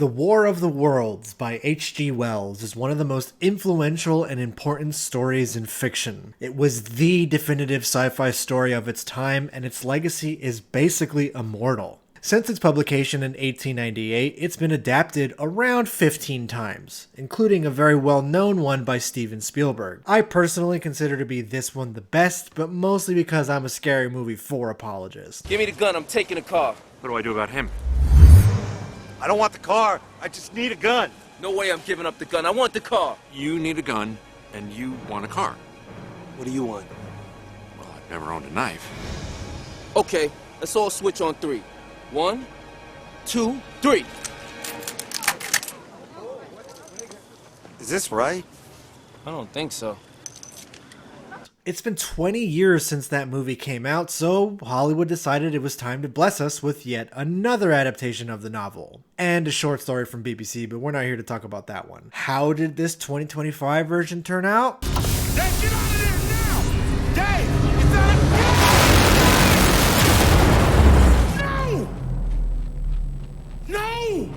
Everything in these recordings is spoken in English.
The War of the Worlds by H.G. Wells is one of the most influential and important stories in fiction. It was the definitive sci-fi story of its time, and its legacy is basically immortal. Since its publication in 1898, it's been adapted around 15 times, including a very well-known one by Steven Spielberg. I personally consider to be this one the best, but mostly because I'm a Scary Movie 4 apologist. Give me the gun, I'm taking the car. What do I do about him? I don't want the car. I just need a gun. No way I'm giving up the gun. I want the car. You need a gun, and you want a car. What do you want? Well, I've never owned a knife. Okay, let's all switch on three. 1, 2, 3. Is this right? I don't think so. It's been 20 years since that movie came out, so Hollywood decided it was time to bless us with yet another adaptation of the novel. And a short story from BBC, but we're not here to talk about that one. How did this 2025 version turn out? Dave, get out of there now! Dave, it's out of... No! No!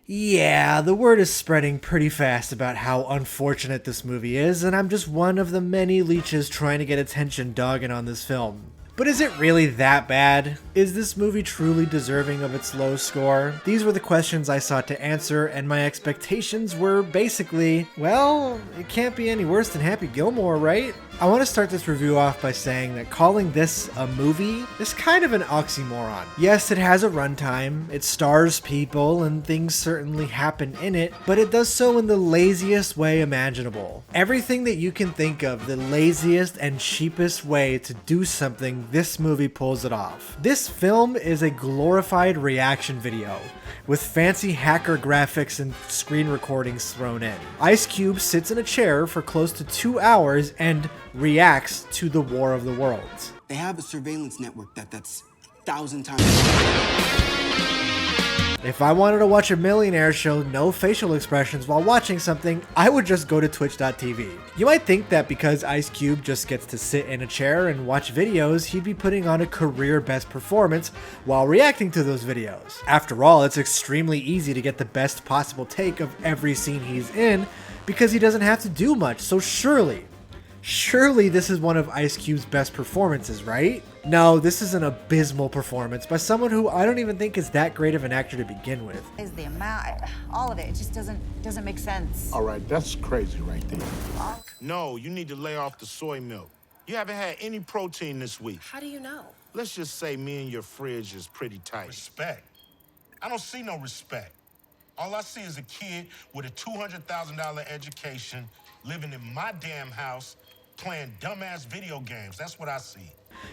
Yeah, the word is spreading pretty fast about how unfortunate this movie is, and I'm just one of the many leeches trying to get attention dogging on this film. But is it really that bad? Is this movie truly deserving of its low score? These were the questions I sought to answer, and my expectations were basically, well, it can't be any worse than Happy Gilmore, right? I want to start this review off by saying that calling this a movie is kind of an oxymoron. Yes, it has a runtime, it stars people, and things certainly happen in it, but it does so in the laziest way imaginable. Everything that you can think of, the laziest and cheapest way to do something, this movie pulls it off. This film is a glorified reaction video, with fancy hacker graphics and screen recordings thrown in. Ice Cube sits in a chair for close to 2 hours and reacts to the War of the Worlds. They have a surveillance network that's 1,000 times. If I wanted to watch a millionaire show no facial expressions while watching something, I would just go to twitch.tv. You might think that because Ice Cube just gets to sit in a chair and watch videos, he'd be putting on a career best performance while reacting to those videos. After all, it's extremely easy to get the best possible take of every scene he's in because he doesn't have to do much, so surely this is one of Ice Cube's best performances, right? No, this is an abysmal performance by someone who I don't even think is that great of an actor to begin with. Is the amount, all of it just doesn't make sense. All right, that's crazy right there. No, you need to lay off the soy milk. You haven't had any protein this week. How do you know? Let's just say me and your fridge is pretty tight. Respect? I don't see no respect. All I see is a kid with a $200,000 education living in my damn house playing dumbass video games. That's what I see.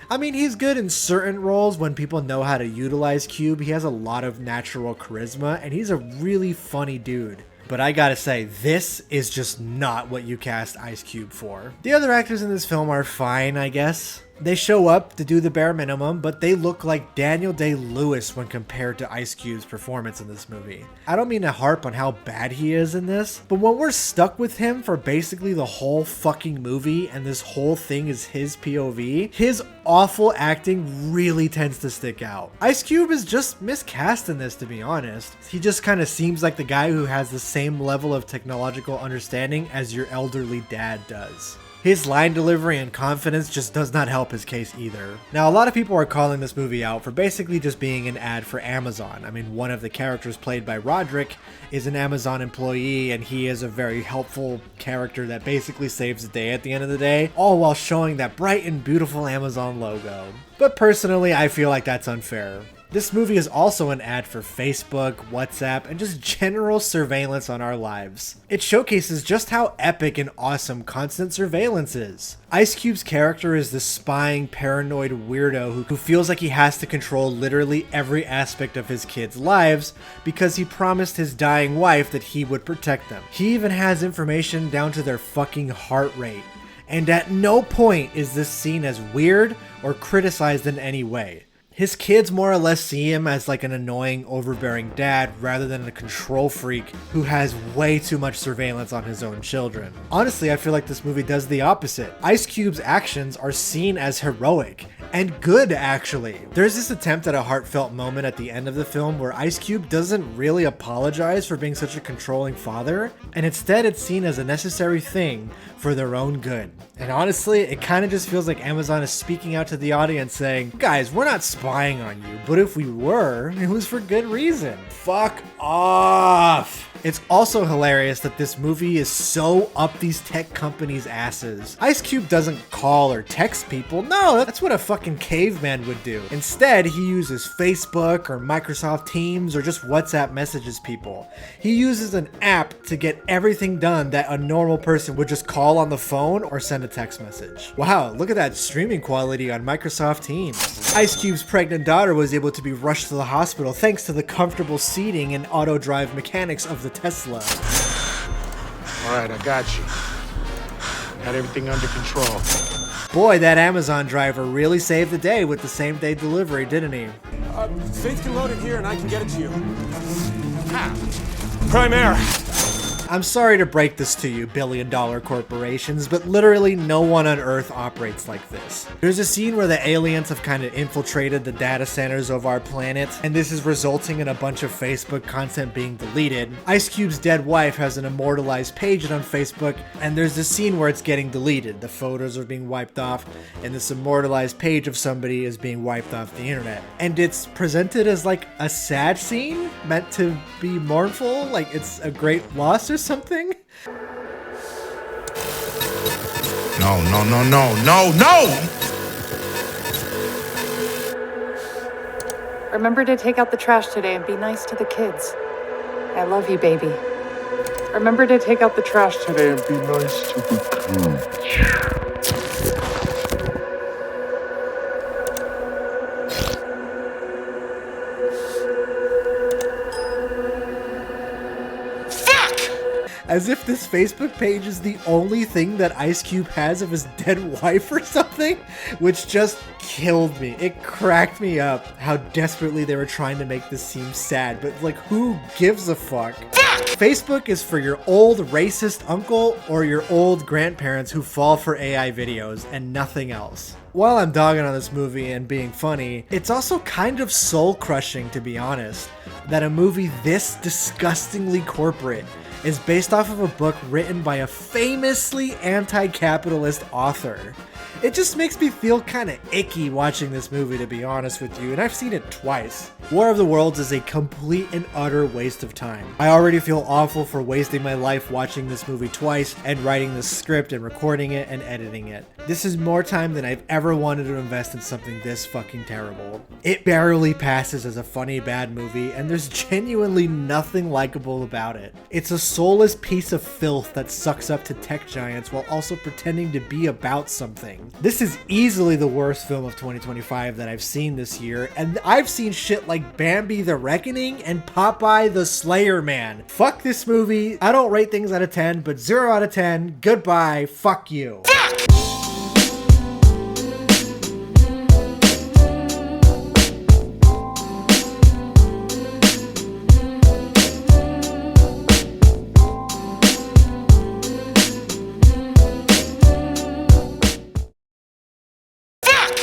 I mean, he's good in certain roles when people know how to utilize Cube. He has a lot of natural charisma, and he's a really funny dude. But I gotta say, this is just not what you cast Ice Cube for. The other actors in this film are fine, I guess. They show up to do the bare minimum, but they look like Daniel Day-Lewis when compared to Ice Cube's performance in this movie. I don't mean to harp on how bad he is in this, but when we're stuck with him for basically the whole fucking movie and this whole thing is his POV, his awful acting really tends to stick out. Ice Cube is just miscast in this, to be honest. He just kind of seems like the guy who has the same level of technological understanding as your elderly dad does. His line delivery and confidence just does not help his case either. Now, a lot of people are calling this movie out for basically just being an ad for Amazon. I mean, one of the characters played by Roderick is an Amazon employee, and he is a very helpful character that basically saves the day at the end of the day, all while showing that bright and beautiful Amazon logo. But personally, I feel like that's unfair. This movie is also an ad for Facebook, WhatsApp, and just general surveillance on our lives. It showcases just how epic and awesome constant surveillance is. Ice Cube's character is this spying, paranoid weirdo who feels like he has to control literally every aspect of his kids' lives because he promised his dying wife that he would protect them. He even has information down to their fucking heart rate. And at no point is this seen as weird or criticized in any way. His kids more or less see him as like an annoying, overbearing dad rather than a control freak who has way too much surveillance on his own children. Honestly, I feel like this movie does the opposite. Ice Cube's actions are seen as heroic, And good, actually. There's this attempt at a heartfelt moment at the end of the film where Ice Cube doesn't really apologize for being such a controlling father, and instead it's seen as a necessary thing for their own good. And honestly, it kind of just feels like Amazon is speaking out to the audience saying, guys, we're not spying on you, but if we were, it was for good reason. Fuck off. It's also hilarious that this movie is so up these tech companies' asses. Ice Cube doesn't call or text people. No, that's what a fucking caveman would do. Instead, he uses Facebook or Microsoft Teams or just WhatsApp messages people. He uses an app to get everything done that a normal person would just call on the phone or send a text message. Wow, look at that streaming quality on Microsoft Teams. Ice Cube's pregnant daughter was able to be rushed to the hospital thanks to the comfortable seating and auto drive mechanics of the Tesla. All right, I got you. Got everything under control. Boy, that Amazon driver really saved the day with the same day delivery, didn't he? Faith can load it here and I can get it to you. Prime Air. I'm sorry to break this to you, billion-dollar corporations, but literally no one on Earth operates like this. There's a scene where the aliens have kind of infiltrated the data centers of our planet, and this is resulting in a bunch of Facebook content being deleted. Ice Cube's dead wife has an immortalized page on Facebook, and there's this scene where it's getting deleted. The photos are being wiped off, and this immortalized page of somebody is being wiped off the internet. And it's presented as like a sad scene, meant to be mournful, like it's a great loss or something. No, no, no, no, no, no! Remember to take out the trash today and be nice to the kids. I love you, baby. Remember to take out the trash today and be nice to the kids. As if this Facebook page is the only thing that Ice Cube has of his dead wife or something, which just killed me. It cracked me up how desperately they were trying to make this seem sad, but like, who gives a fuck? Facebook is for your old racist uncle or your old grandparents who fall for AI videos and nothing else. While I'm dogging on this movie and being funny, it's also kind of soul-crushing, to be honest, that a movie this disgustingly corporate is based off of a book written by a famously anti-capitalist author. It just makes me feel kind of icky watching this movie, to be honest with you, and I've seen it twice. War of the Worlds is a complete and utter waste of time. I already feel awful for wasting my life watching this movie twice and writing the script and recording it and editing it. This is more time than I've ever wanted to invest in something this fucking terrible. It barely passes as a funny bad movie, and there's genuinely nothing likable about it. It's a soulless piece of filth that sucks up to tech giants while also pretending to be about something. This is easily the worst film of 2025 that I've seen this year, and I've seen shit like Bambi the Reckoning and Popeye the Slayer Man. Fuck this movie. I don't rate things out of 10, but 0 out of 10. Goodbye. Fuck you.